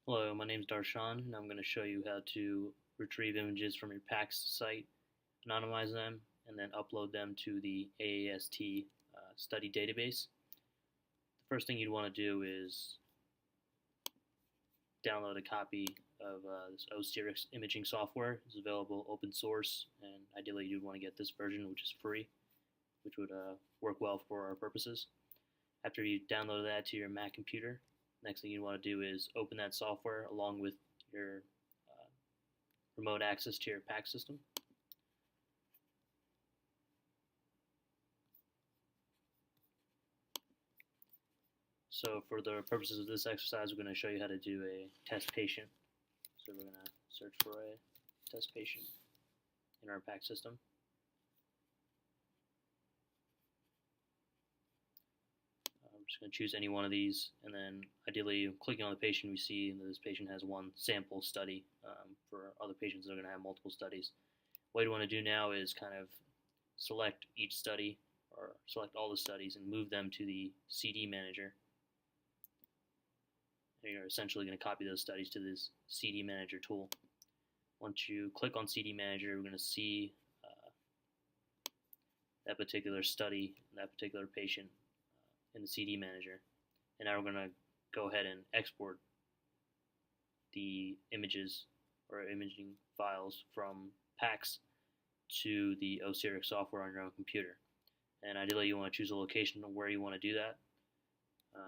Hello, my name is Darshan, and I'm going to show you how to retrieve images from your PACS site, anonymize them, and then upload them to the AAST study database. The first thing you'd want to do is download a copy of this OSIRIS imaging software. It's available open source, and ideally you'd want to get this version, which is free, which would work well for our purposes. After you download that to your Mac computer, next thing you want to do is open that software along with your remote access to your PACS system. So for the purposes of this exercise, we're going to show you how to do a test patient. So we're going to search for a test patient in our PACS system. I'm just going to choose any one of these, and then ideally clicking on the patient, we see that this patient has one sample study. For other patients that are going to have multiple studies, what you want to do now is kind of select each study, or select all the studies, and move them to the CD manager. And you're essentially going to copy those studies to this CD manager tool. Once you click on CD manager, we're going to see that particular study, that particular patient in the CD manager. And now we're going to go ahead and export the images or imaging files from PACS to the OSIRIS software on your own computer. And ideally you want to choose a location of where you want to do that. I'm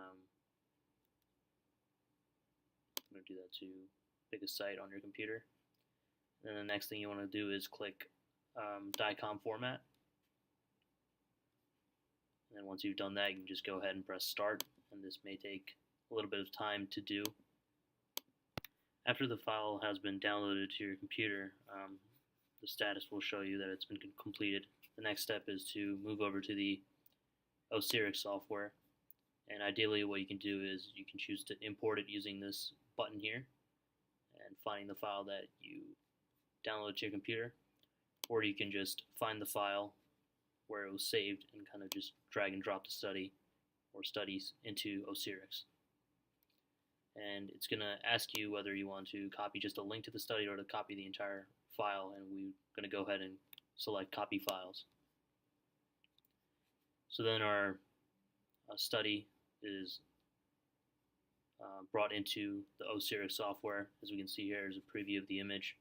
going to do that to pick a site on your computer. And then the next thing you want to do is click DICOM format. And then once you've done that, you can just go ahead and press start, and this may take a little bit of time to do. After the file has been downloaded to your computer, the status will show you that it's been completed. The next step is to move over to the OSIRIS software, and ideally what you can do is you can choose to import it using this button here and finding the file that you download to your computer, or you can just find the file where it was saved and kind of just drag and drop the study or studies into OSIRIS. And it's going to ask you whether you want to copy just a link to the study or to copy the entire file, and we're going to go ahead and select copy files. So then our study is brought into the OSIRIS software. As we can see here is a preview of the image,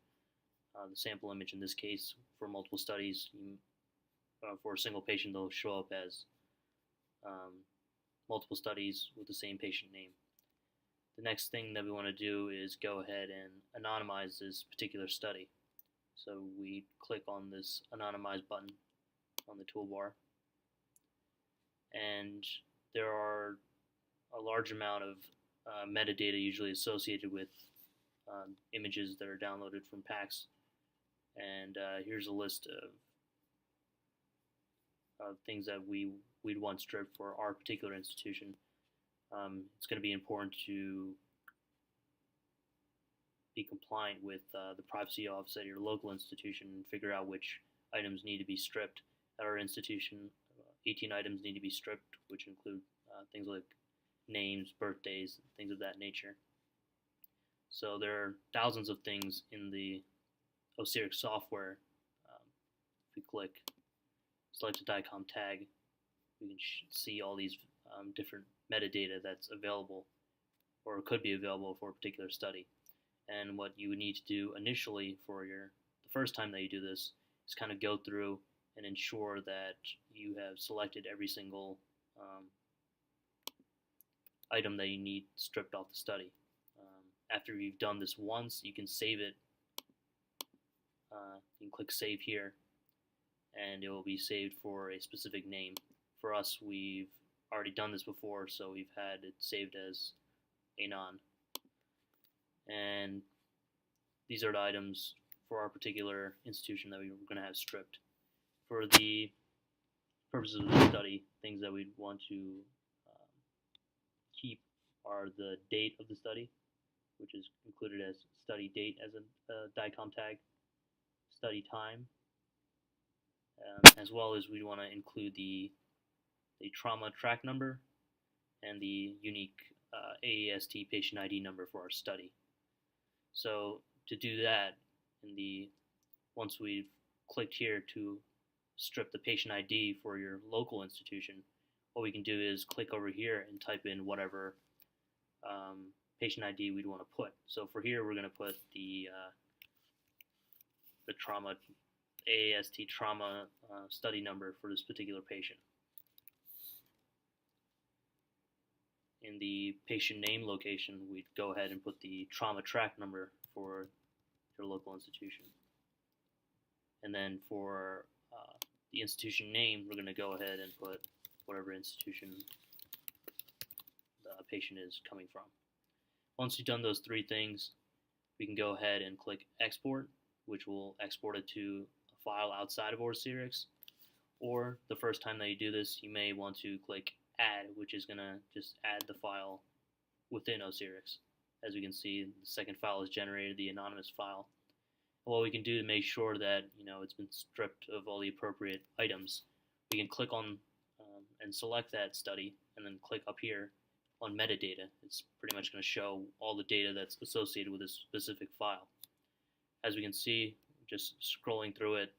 the sample image in this case. For multiple studies, for a single patient, they'll show up as multiple studies with the same patient name. The next thing that we want to do is go ahead and anonymize this particular study. So we click on this anonymize button on the toolbar, and there are a large amount of metadata usually associated with images that are downloaded from PACS. And here's a list of things that we'd want stripped for our particular institution. It's going to be important to be compliant with the privacy office at your local institution and figure out which items need to be stripped. At our institution, 18 items need to be stripped, which include things like names, birthdays, things of that nature. So there are thousands of things in the OSIRIS software. If we click select a DICOM tag, we can see all these different metadata that's available or could be available for a particular study. And what you would need to do initially for the first time that you do this is kind of go through and ensure that you have selected every single item that you need stripped off the study. After you've done this once, you can save it. You can click save here, and it will be saved for a specific name. For us, we've already done this before, so we've had it saved as anon. And these are the items for our particular institution that we're going to have stripped. For the purposes of the study, things that we'd want to keep are the date of the study, which is included as study date as a DICOM tag, study time, as well as we want to include the trauma track number and the unique AAST patient ID number for our study. So to do that, once we've clicked here to strip the patient ID for your local institution, what we can do is click over here and type in whatever patient ID we'd want to put. So for here, we're going to put the trauma AAST trauma study number for this particular patient. In the patient name location, we'd go ahead and put the trauma track number for your local institution. And then for the institution name, we're going to go ahead and put whatever institution the patient is coming from. Once you've done those three things, we can go ahead and click Export, which will export it to a file outside of Osiris. Or the first time that you do this, you may want to click Add, which is going to just add the file within Osiris. As we can see, the second file is generated, the anonymous file. And what we can do to make sure that it's been stripped of all the appropriate items, we can click on and select that study, and then click up here on metadata. It's pretty much going to show all the data that's associated with this specific file. As we can see, just scrolling through it,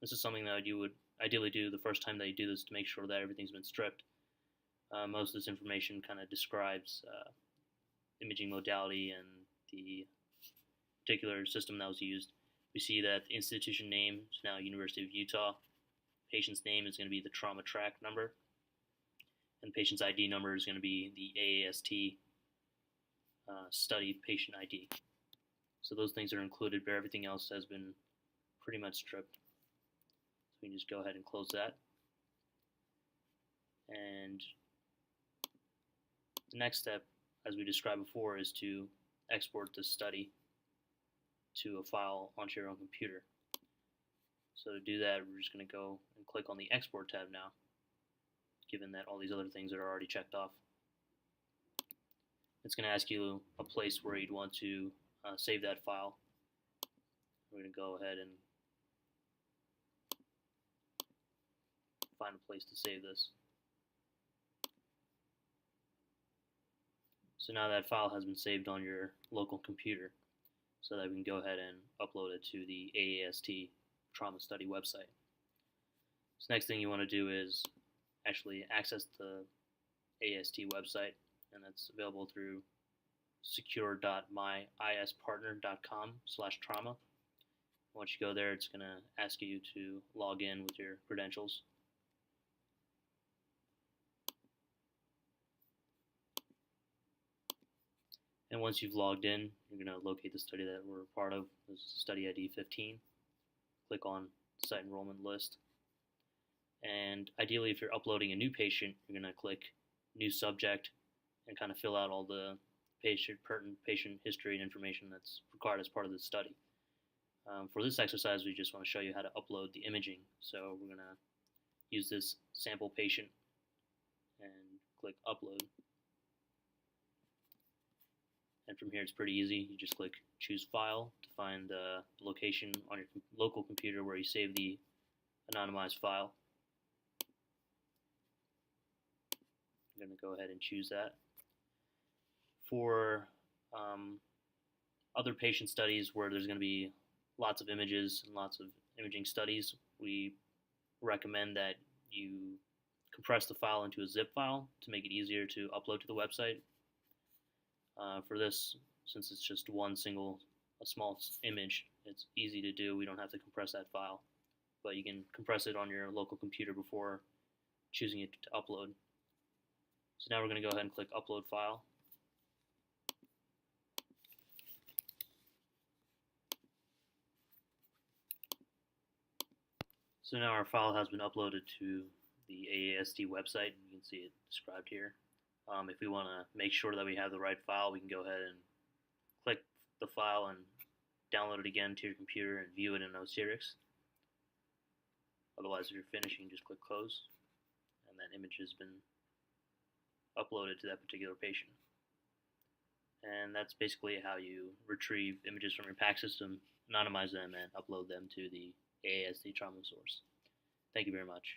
this is something that you would ideally do the first time that you do this to make sure that everything's been stripped. Most of this information kind of describes imaging modality and the particular system that was used. We see that the institution name is now University of Utah. Patient's name is going to be the trauma track number. And the patient's ID number is going to be the AAST study patient ID. So those things are included, but everything else has been pretty much stripped. So we can just go ahead and close that. And the next step, as we described before, is to export the study to a file onto your own computer. So to do that, we're just going to go and click on the Export tab now, given that all these other things are already checked off. It's going to ask you a place where you'd want to save that file. We're going to go ahead and find a place to save this. So now that file has been saved on your local computer, so that we can go ahead and upload it to the AAST trauma study website. So next thing you want to do is actually access the AAST website, and that's available through secure.myispartner.com/trauma. Once you go there, it's going to ask you to log in with your credentials. And once you've logged in, you're going to locate the study that we're a part of. This is study ID 15. Click on Site Enrollment List. And ideally, if you're uploading a new patient, you're going to click New Subject and kind of fill out all the pertinent patient history and information that's required as part of the study. For this exercise, we just want to show you how to upload the imaging. So we're going to use this sample patient and click Upload. And from here, it's pretty easy. You just click Choose File to find the location on your local computer where you save the anonymized file. I'm going to go ahead and choose that. For other patient studies where there's going to be lots of images and lots of imaging studies, we recommend that you compress the file into a zip file to make it easier to upload to the website. For this, since it's just a small image, it's easy to do. We don't have to compress that file, but you can compress it on your local computer before choosing it to upload. So now we're going to go ahead and click Upload File. So now our file has been uploaded to the AAST website. You can see it described here. If we want to make sure that we have the right file, we can go ahead and click the file and download it again to your computer and view it in Osiris. Otherwise, if you're finished, you can just click Close, and that image has been uploaded to that particular patient. And that's basically how you retrieve images from your PAC system, anonymize them, and upload them to the AAST trauma source. Thank you very much.